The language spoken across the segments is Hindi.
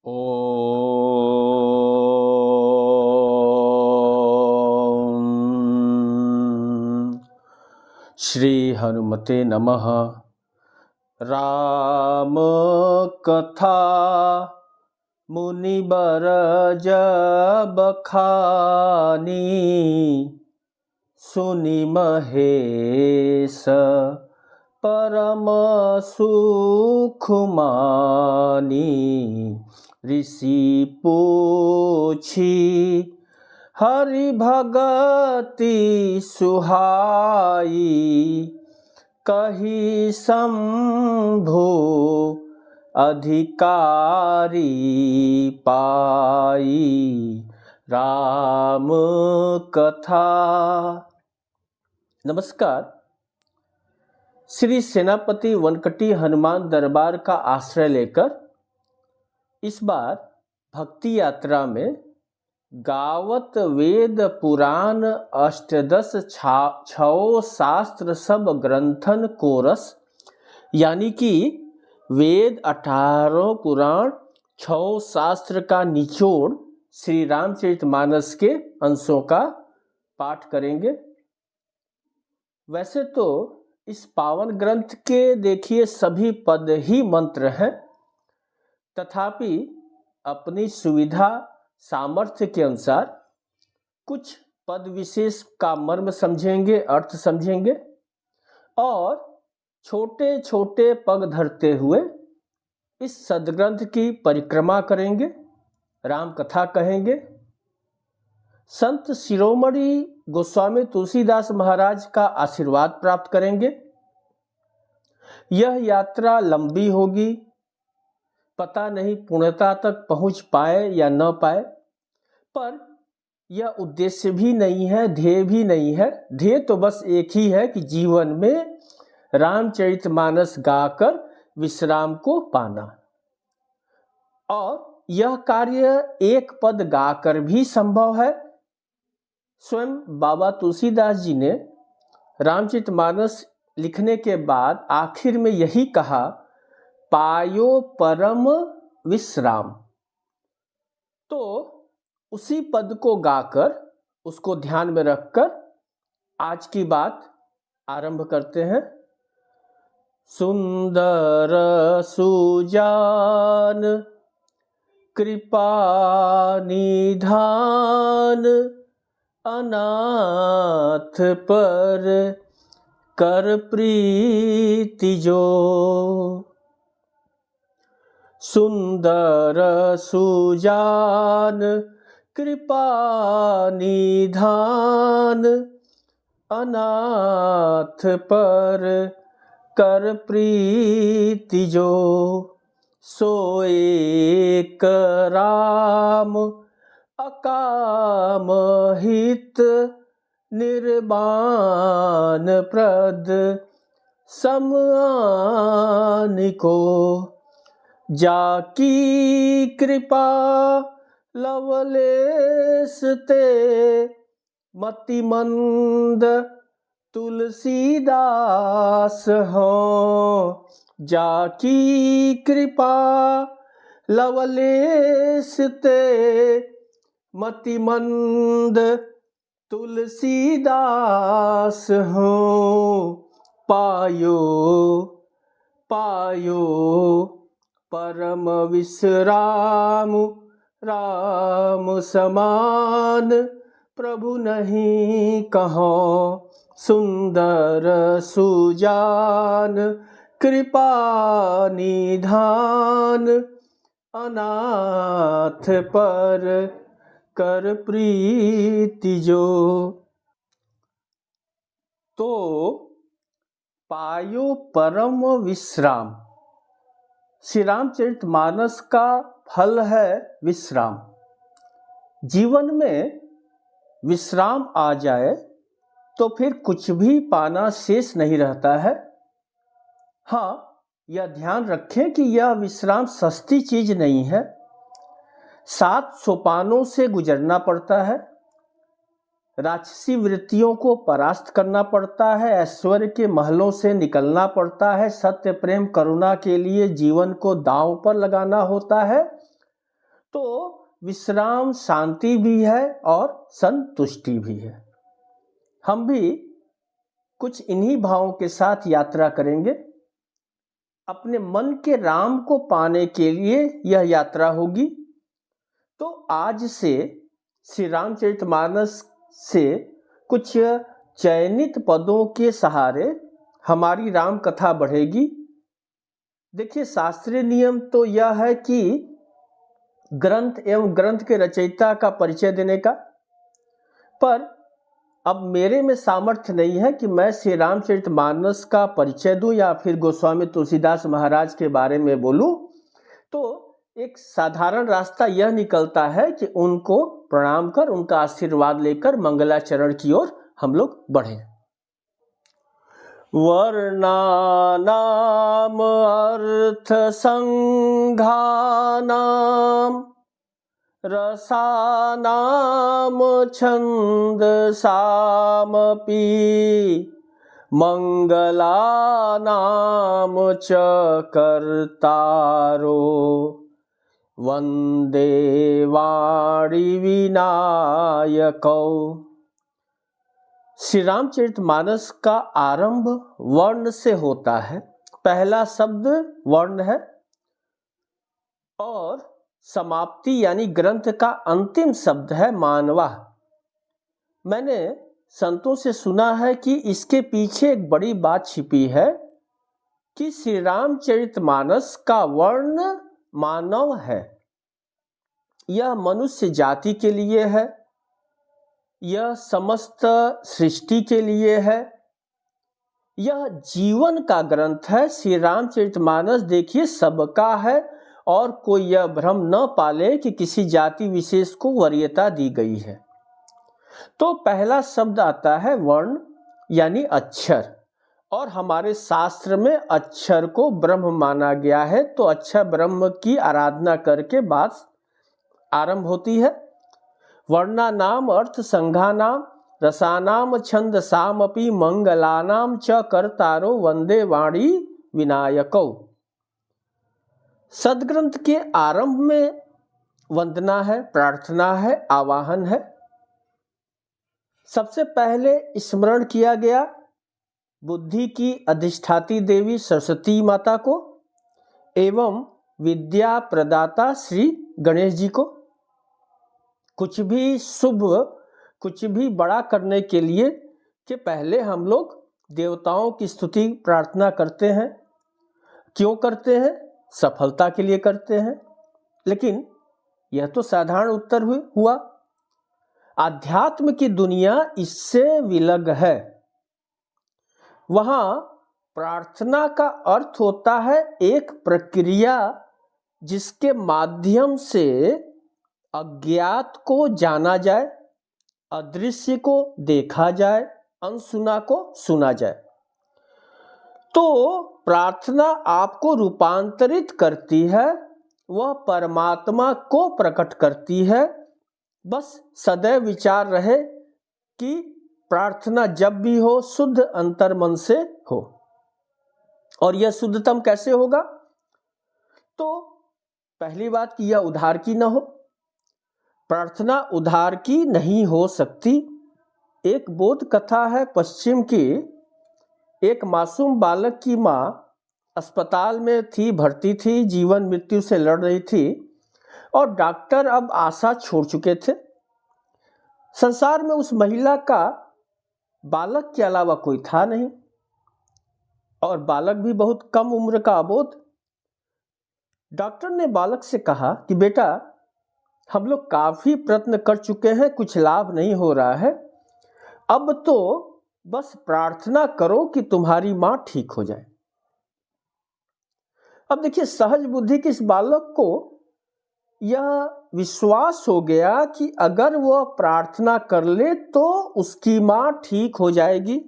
ओम श्री हनुमते नमः। राम कथा मुनिबर जब खानी, सुनि महेश परम सुख मानी। ऋषि पूछी हरि भगति सुहाई, कही शंभु अधिकारी पाई। राम कथा। नमस्कार। श्री सेनापति वनकटी हनुमान दरबार का आश्रय लेकर इस बार भक्ति यात्रा में गावत वेद पुराण अष्टदश छौ शास्त्र सब ग्रंथन कोरस, यानी कि वेद 18 पुराण 6 शास्त्र का निचोड़ श्री रामचरितमानस के अंशों का पाठ करेंगे। वैसे तो इस पावन ग्रंथ के देखिए सभी पद ही मंत्र हैं, तथापि अपनी सुविधा सामर्थ्य के अनुसार कुछ पद विशेष का मर्म समझेंगे, अर्थ समझेंगे और छोटे छोटे पग धरते हुए इस सदग्रंथ की परिक्रमा करेंगे, राम कथा कहेंगे। संत शिरोमणि गोस्वामी तुलसीदास महाराज का आशीर्वाद प्राप्त करेंगे। यह यात्रा लंबी होगी, पता नहीं पूर्णता तक पहुंच पाए या न पाए, पर यह उद्देश्य भी नहीं है, ध्येय भी नहीं है। ध्येय तो बस एक ही है कि जीवन में रामचरितमानस गाकर विश्राम को पाना। और यह कार्य एक पद गाकर भी संभव है। स्वयं बाबा तुलसीदास जी ने रामचरितमानस लिखने के बाद आखिर में यही कहा, पायो परम विश्राम। तो उसी पद को गाकर, उसको ध्यान में रखकर आज की बात आरंभ करते हैं। सुंदर सुजान कृपा निधान, अनाथ पर कर प्रीति जो। सुंदर सुजान कृपा निधान, अनाथ पर कर प्रीति जो। सो एक राम अकाम हित, निर्बान प्रद समानि को। जाकी कृपा लवलेश ते, मति मंद तुलसीदास हो। जाकी कृपा लवलेश ते, मति मंद तुलसीदास हो। पायो पायो परम विश्राम, राम समान प्रभु नहीं कहो। सुंदर सुजान कृपा निधान, अनाथ पर कर प्रीति जो। तो पायो परम विश्राम, श्री रामचरितमानस का फल है विश्राम। जीवन में विश्राम आ जाए तो फिर कुछ भी पाना शेष नहीं रहता है। हाँ, यह ध्यान रखें कि यह विश्राम सस्ती चीज नहीं है। 7 सोपानों से गुजरना पड़ता है, राक्षसी वृत्तियों को परास्त करना पड़ता है, ऐश्वर्य के महलों से निकलना पड़ता है, सत्य प्रेम करुणा के लिए जीवन को दांव पर लगाना होता है तो विश्राम शांति भी है और संतुष्टि भी है। हम भी कुछ इन्हीं भावों के साथ यात्रा करेंगे। अपने मन के राम को पाने के लिए यह यात्रा होगी। तो आज से श्री रामचरितमानस से कुछ चयनित पदों के सहारे हमारी राम कथा बढ़ेगी। देखिए, शास्त्रीय नियम तो यह है कि ग्रंथ एवं ग्रंथ के रचयिता का परिचय देने का, पर अब मेरे में सामर्थ्य नहीं है कि मैं श्री रामचरितमानस का परिचय दूं या फिर गोस्वामी तुलसीदास महाराज के बारे में बोलूं। तो एक साधारण रास्ता यह निकलता है कि उनको प्रणाम कर उनका आशीर्वाद लेकर मंगलाचरण की ओर हम लोग बढ़ें। वर्णानाम अर्थ संघानाम रसानाम छंदसामपि मंगलानाम च कर्तारो वंदे वाणी विनायकौ। श्री रामचरितमानस का आरंभ वर्ण से होता है। पहला शब्द वर्ण है और समाप्ति यानी ग्रंथ का अंतिम शब्द है मानवा। मैंने संतों से सुना है कि इसके पीछे एक बड़ी बात छिपी है कि श्री रामचरितमानस का वर्ण मानव है। यह मनुष्य जाति के लिए है, यह समस्त सृष्टि के लिए है, यह जीवन का ग्रंथ है। श्री रामचरितमानस देखिए सबका है और कोई यह भ्रम न पाले कि किसी जाति विशेष को वरीयता दी गई है। तो पहला शब्द आता है वर्ण यानी अक्षर, और हमारे शास्त्र में अक्षर को ब्रह्म माना गया है। तो अक्षर ब्रह्म की आराधना करके बात आरंभ होती है। वर्णानाम अर्थ संघानाम रसानाम छंदसामपि मंगलानाम च कर्तारो वंदे वाणी विनायकौ। सदग्रंथ के आरंभ में वंदना है, प्रार्थना है, आवाहन है। सबसे पहले स्मरण किया गया बुद्धि की अधिष्ठाती देवी सरस्वती माता को एवं विद्या प्रदाता श्री गणेश जी को। कुछ भी शुभ, कुछ भी बड़ा करने के लिए कि पहले हम लोग देवताओं की स्तुति प्रार्थना करते हैं। क्यों करते हैं? सफलता के लिए करते हैं। लेकिन यह तो साधारण उत्तर हुआ। आध्यात्म की दुनिया इससे विलग है। वहां प्रार्थना का अर्थ होता है एक प्रक्रिया जिसके माध्यम से अज्ञात को जाना जाए, अदृश्य को देखा जाए, अनसुना को सुना जाए। तो प्रार्थना आपको रूपांतरित करती है, वह परमात्मा को प्रकट करती है। बस सदैव विचार रहे कि प्रार्थना जब भी हो शुद्ध अंतर्मन से हो। और यह शुद्धतम कैसे होगा? तो पहली बात कि यह उधार की न हो। प्रार्थना उधार की नहीं हो सकती। एक बोध कथा है पश्चिम की। एक मासूम बालक की माँ अस्पताल में थी, भर्ती थी, जीवन मृत्यु से लड़ रही थी और डॉक्टर अब आशा छोड़ चुके थे। संसार में उस महिला का बालक के अलावा कोई था नहीं और बालक भी बहुत कम उम्र का अबोध। डॉक्टर ने बालक से कहा कि बेटा, हम लोग काफी प्रयत्न कर चुके हैं, कुछ लाभ नहीं हो रहा है, अब तो बस प्रार्थना करो कि तुम्हारी मां ठीक हो जाए। अब देखिए, सहज बुद्धि के इस बालक को यह विश्वास हो गया कि अगर वह प्रार्थना कर ले तो उसकी मां ठीक हो जाएगी।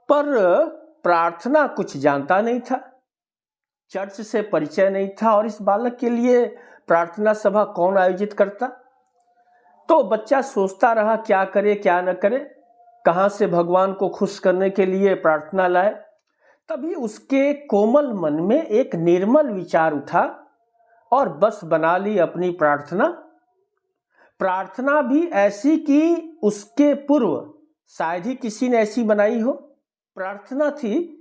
पर प्रार्थना कुछ जानता नहीं था, चर्च से परिचय नहीं था और इस बालक के लिए प्रार्थना सभा कौन आयोजित करता। तो बच्चा सोचता रहा क्या करे क्या न करे, कहां से भगवान को खुश करने के लिए प्रार्थना लाए। तभी उसके कोमल मन में एक निर्मल विचार उठा और बस बना ली अपनी प्रार्थना। प्रार्थना भी ऐसी कि उसके पूर्व शायद ही किसी ने ऐसी बनाई हो। प्रार्थना थी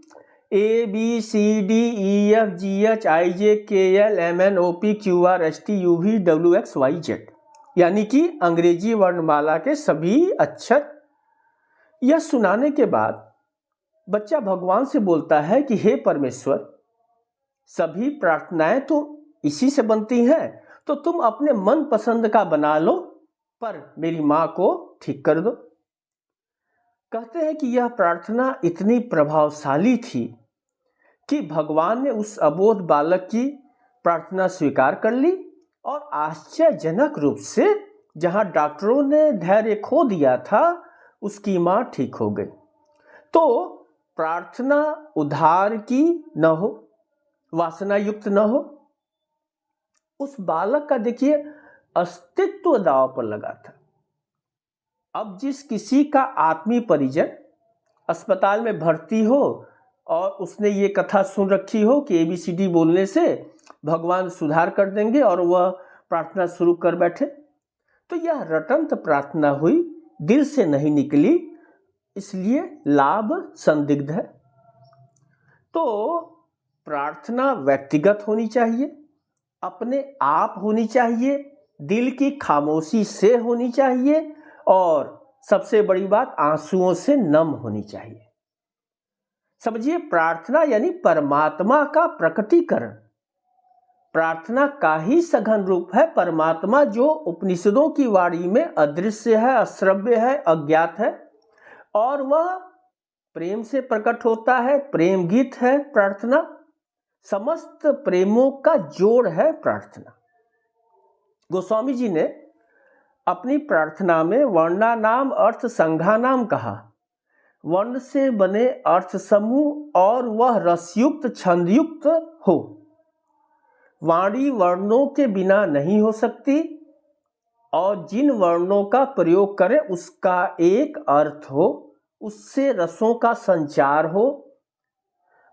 ABCDEFGHIJKLMNOPQRSTUVWXYZ, यानी कि अंग्रेजी वर्णमाला के सभी अक्षर। यह सुनाने के बाद बच्चा भगवान से बोलता है कि हे परमेश्वर, सभी प्रार्थनाएं तो इसी से बनती हैं, तो तुम अपने मन पसंद का बना लो, पर मेरी माँ को ठीक कर दो। कहते हैं कि यह प्रार्थना इतनी प्रभावशाली थी कि भगवान ने उस अबोध बालक की प्रार्थना स्वीकार कर ली और आश्चर्यजनक रूप से जहां डॉक्टरों ने धैर्य खो दिया था, उसकी मां ठीक हो गई। तो प्रार्थना उधार की न हो, वासना युक्त न हो। उस बालक का देखिए अस्तित्व दांव पर लगा था। अब जिस किसी का आत्मीय परिजन अस्पताल में भर्ती हो और उसने ये कथा सुन रखी हो कि ABCD बोलने से भगवान सुधार कर देंगे और वह प्रार्थना शुरू कर बैठे, तो यह रटंत प्रार्थना हुई, दिल से नहीं निकली, इसलिए लाभ संदिग्ध है। तो प्रार्थना व्यक्तिगत होनी चाहिए, अपने आप होनी चाहिए, दिल की खामोशी से होनी चाहिए और सबसे बड़ी बात आंसुओं से नम होनी चाहिए। समझिए, प्रार्थना यानी परमात्मा का प्रकटीकरण। प्रार्थना का ही सघन रूप है परमात्मा, जो उपनिषदों की वाणी में अदृश्य है, अश्रव्य है, अज्ञात है, और वह प्रेम से प्रकट होता है। प्रेम गीत है प्रार्थना, समस्त प्रेमों का जोड़ है प्रार्थना। गोस्वामी जी ने अपनी प्रार्थना में वर्णानाम अर्थ संघानाम कहा। वर्ण से बने अर्थ समूह और वह रसयुक्त छंदयुक्त हो। वाणी वर्णों के बिना नहीं हो सकती और जिन वर्णों का प्रयोग करें उसका एक अर्थ हो, उससे रसों का संचार हो,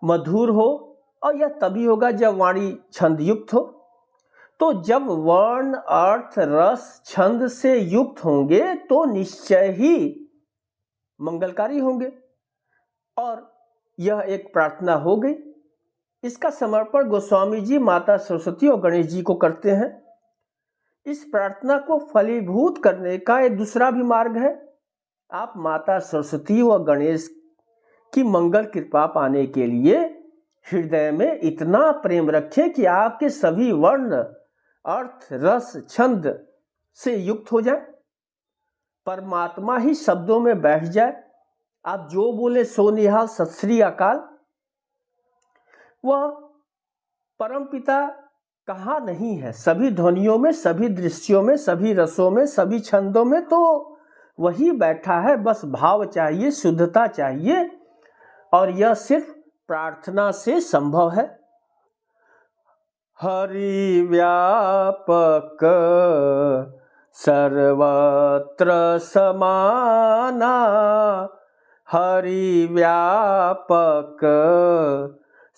मधुर हो, और यह तभी होगा जब वाणी छंदयुक्त हो। तो जब वर्ण अर्थ रस छंद से युक्त होंगे तो निश्चय ही मंगलकारी होंगे, और यह एक प्रार्थना हो गई। इसका समर्पण गोस्वामी जी माता सरस्वती और गणेश जी को करते हैं। इस प्रार्थना को फलीभूत करने का एक दूसरा भी मार्ग है। आप माता सरस्वती व गणेश की मंगल कृपा पाने के लिए हृदय में इतना प्रेम रखें कि आपके सभी वर्ण अर्थ रस छंद से युक्त हो जाए, परमात्मा ही शब्दों में बैठ जाए। आप जो बोले सो निहाल, सत श्री अकाल। वह परमपिता कहाँ नहीं है? सभी ध्वनियों में, सभी दृश्यों में, सभी रसों में, सभी छंदों में तो वही बैठा है। बस भाव चाहिए, शुद्धता चाहिए, और यह सिर्फ प्रार्थना से संभव है। हरि व्यापक सर्वत्र समाना, हरि व्यापक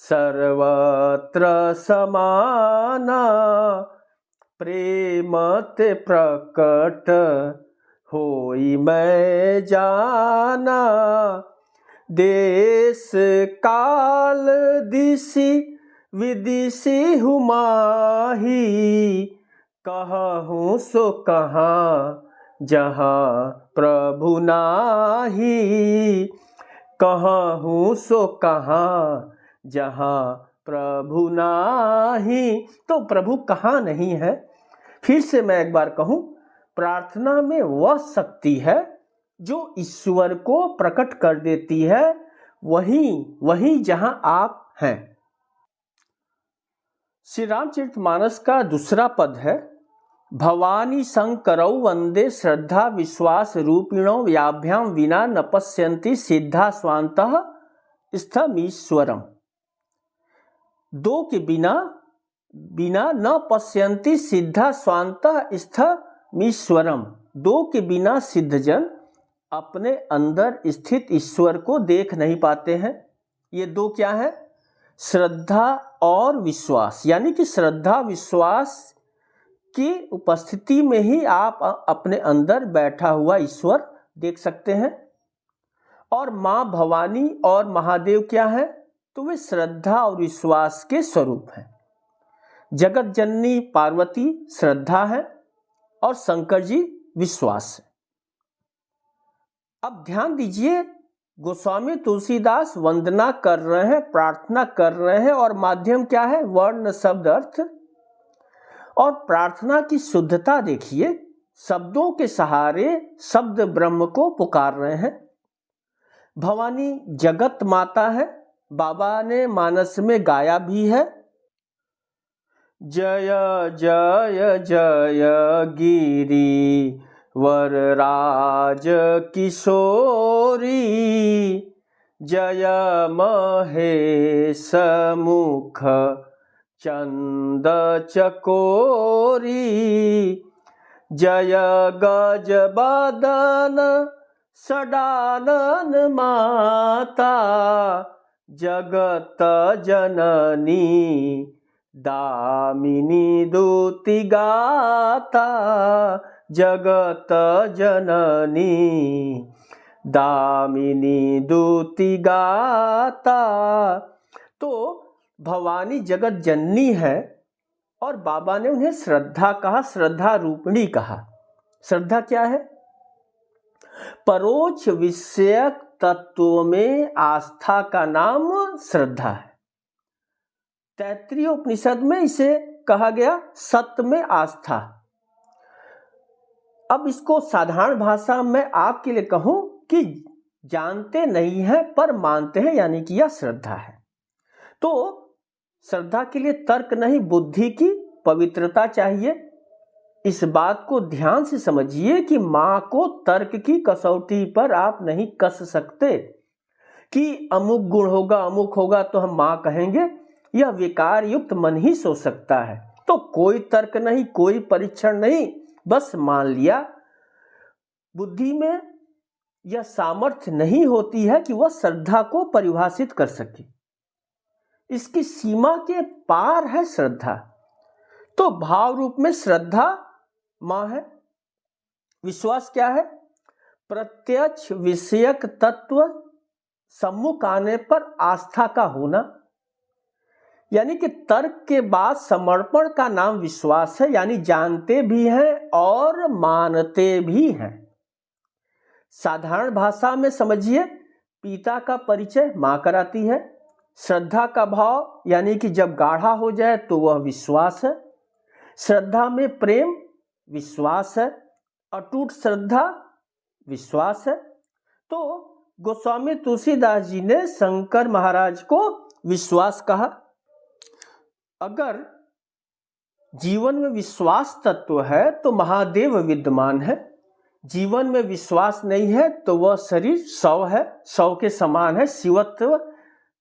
सर्वत्र समाना, प्रेम ते प्रकट होई मैं जाना, देश काल दिशि विदिशि हुमाही, कहूँ सो कहाँ जहाँ प्रभु नाही, कहूँ सो कहाँ जहाँ प्रभु नाही। तो प्रभु कहाँ नहीं है? फिर से मैं एक बार कहूँ, प्रार्थना में वह शक्ति है जो ईश्वर को प्रकट कर देती है, वहीं जहां आप हैं। श्री रामचरितमानस का दूसरा पद है, भवानी शंकरौ वंदे श्रद्धा विश्वास रूपिणो व्याभ्याम विना न पश्यन्ति सिद्धा स्वांतः स्थमीश्वरम। दो के बिना न पश्यन्ति सिद्धा स्वांतः स्थमीश्वरम। दो के बिना सिद्धजन अपने अंदर स्थित ईश्वर को देख नहीं पाते हैं। ये दो क्या है? श्रद्धा और विश्वास, यानी कि श्रद्धा विश्वास की उपस्थिति में ही आप अपने अंदर बैठा हुआ ईश्वर देख सकते हैं। और माँ भवानी और महादेव क्या है? तो वे श्रद्धा और विश्वास के स्वरूप हैं। जगत जननी पार्वती श्रद्धा है और शंकर जी विश्वास है। अब ध्यान दीजिए, गोस्वामी तुलसीदास वंदना कर रहे हैं, प्रार्थना कर रहे हैं, और माध्यम क्या है? वर्ण, शब्द, अर्थ। और प्रार्थना की शुद्धता देखिए, शब्दों के सहारे शब्द ब्रह्म को पुकार रहे हैं। भवानी जगत माता है, बाबा ने मानस में गाया भी है, जय जय जय गिरी वरराज किशोरी, जय महेश मुख चंद चकोरी, जय गज बदन सडानन माता, जगत जननी दामिनी दूति गाता, जगत जननी दामिनी दूति गाता। तो भवानी जगत जननी है और बाबा ने उन्हें श्रद्धा कहा, श्रद्धा रूपिणी कहा। श्रद्धा क्या है? परोक्ष विषयक तत्व में आस्था का नाम श्रद्धा है। तैत्तिरीय उपनिषद में इसे कहा गया सत्य में आस्था। अब इसको साधारण भाषा में आपके लिए कहूं कि जानते नहीं हैं पर मानते हैं, यानी कि यह श्रद्धा है। तो श्रद्धा के लिए तर्क नहीं, बुद्धि की पवित्रता चाहिए। इस बात को ध्यान से समझिए कि मां को तर्क की कसौटी पर आप नहीं कस सकते कि अमुक गुण होगा, अमुक होगा तो हम मां कहेंगे। यह विकार युक्त मन ही सोच सकता है। तो कोई तर्क नहीं, कोई परीक्षण नहीं, बस मान लिया। बुद्धि में यह सामर्थ्य नहीं होती है कि वह श्रद्धा को परिभाषित कर सके। इसकी सीमा के पार है श्रद्धा। तो भाव रूप में श्रद्धा मां है। विश्वास क्या है? प्रत्यक्ष विषयक तत्व सम्मुख आने पर आस्था का होना, यानी कि तर्क के बाद समर्पण का नाम विश्वास है। यानी जानते भी हैं और मानते भी हैं। साधारण भाषा में समझिए, पिता का परिचय मां कराती है। श्रद्धा का भाव यानी कि जब गाढ़ा हो जाए तो वह विश्वास है। श्रद्धा में प्रेम विश्वास है। अटूट श्रद्धा विश्वास है। तो गोस्वामी तुलसीदास जी ने शंकर महाराज को विश्वास कहा। अगर जीवन में विश्वास तत्व है तो महादेव विद्यमान है। जीवन में विश्वास नहीं है तो वह शरीर शव है, शव के समान है, शिवत्व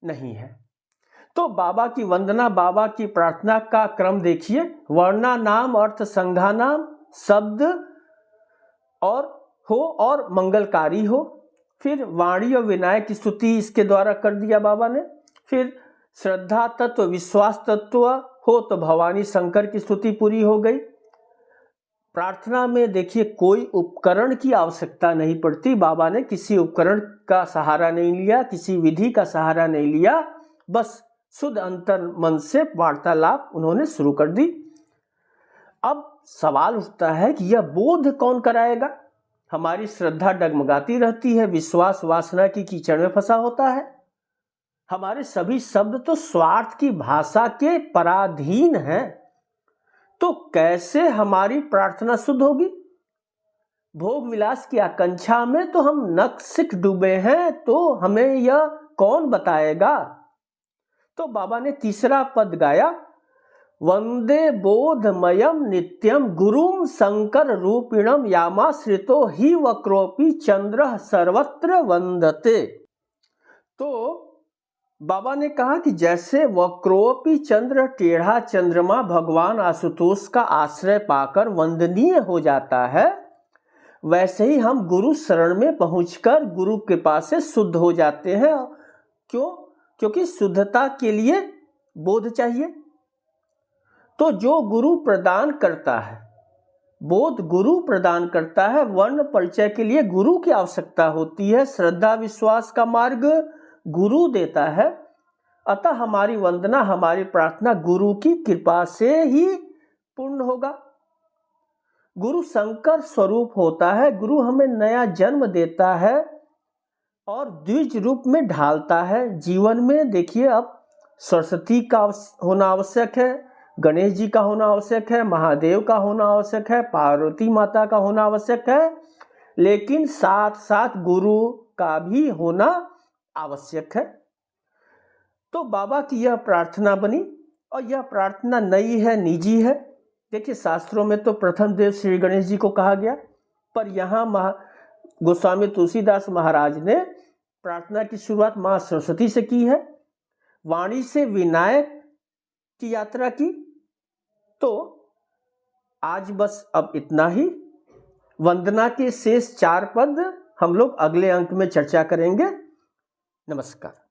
नहीं है। तो बाबा की वंदना, बाबा की प्रार्थना का क्रम देखिए। वर्णा नाम अर्थ संघा नाम, शब्द और मंगलकारी हो। फिर वाणी और विनायक की स्तुति इसके द्वारा कर दिया बाबा ने। फिर श्रद्धा तत्व, विश्वास तत्व हो तो भवानी शंकर की स्तुति पूरी हो गई। प्रार्थना में देखिए कोई उपकरण की आवश्यकता नहीं पड़ती। बाबा ने किसी उपकरण का सहारा नहीं लिया, किसी विधि का सहारा नहीं लिया, बस शुद्ध अंतर मन से वार्तालाप उन्होंने शुरू कर दी। अब सवाल उठता है कि यह बोध कौन कराएगा? हमारी श्रद्धा डगमगाती रहती है, विश्वास वासना की कीचड़ में फंसा होता है। हमारे सभी शब्द तो स्वार्थ की भाषा के पराधीन हैं। तो कैसे हमारी प्रार्थना शुद्ध होगी? भोग विलास की आकांक्षा में तो हम नक्सिक डूबे हैं, तो हमें यह कौन बताएगा? तो बाबा ने तीसरा पद गाया, वंदे बोधमयम नित्यम गुरुम शंकर रूपिणम यामाश्रितो ही वक्रोपि चंद्र सर्वत्र वंदते। तो बाबा ने कहा कि जैसे वक्रोपि चंद्र, टेढ़ा चंद्रमा भगवान आशुतोष का आश्रय पाकर वंदनीय हो जाता है, वैसे ही हम गुरु शरण में पहुंचकर गुरु के पास से शुद्ध हो जाते हैं। क्यों? क्योंकि शुद्धता के लिए बोध चाहिए। तो जो गुरु प्रदान करता है, बोध गुरु प्रदान करता है, वर्ण परिचय के लिए गुरु की आवश्यकता होती है, श्रद्धा विश्वास का मार्ग गुरु देता है। अतः हमारी वंदना, हमारी प्रार्थना गुरु की कृपा से ही पूर्ण होगा। गुरु शंकर स्वरूप होता है, गुरु हमें नया जन्म देता है और द्विज रूप में ढालता है जीवन में। देखिए, अब सरस्वती का होना आवश्यक है, गणेश जी का होना आवश्यक है, महादेव का होना आवश्यक है, पार्वती माता का होना आवश्यक है, लेकिन साथ साथ गुरु का भी होना आवश्यक है। तो बाबा की यह प्रार्थना बनी और यह प्रार्थना नई है, निजी है। देखिए, शास्त्रों में तो प्रथम देव श्री गणेश जी को कहा गया, पर यहाँ गोस्वामी तुलसीदास महाराज ने प्रार्थना की शुरुआत माँ सरस्वती से की है, वाणी से विनायक की यात्रा की। तो आज बस अब इतना ही। वंदना के शेष 4 पद हम लोग अगले अंक में चर्चा करेंगे। नमस्कार।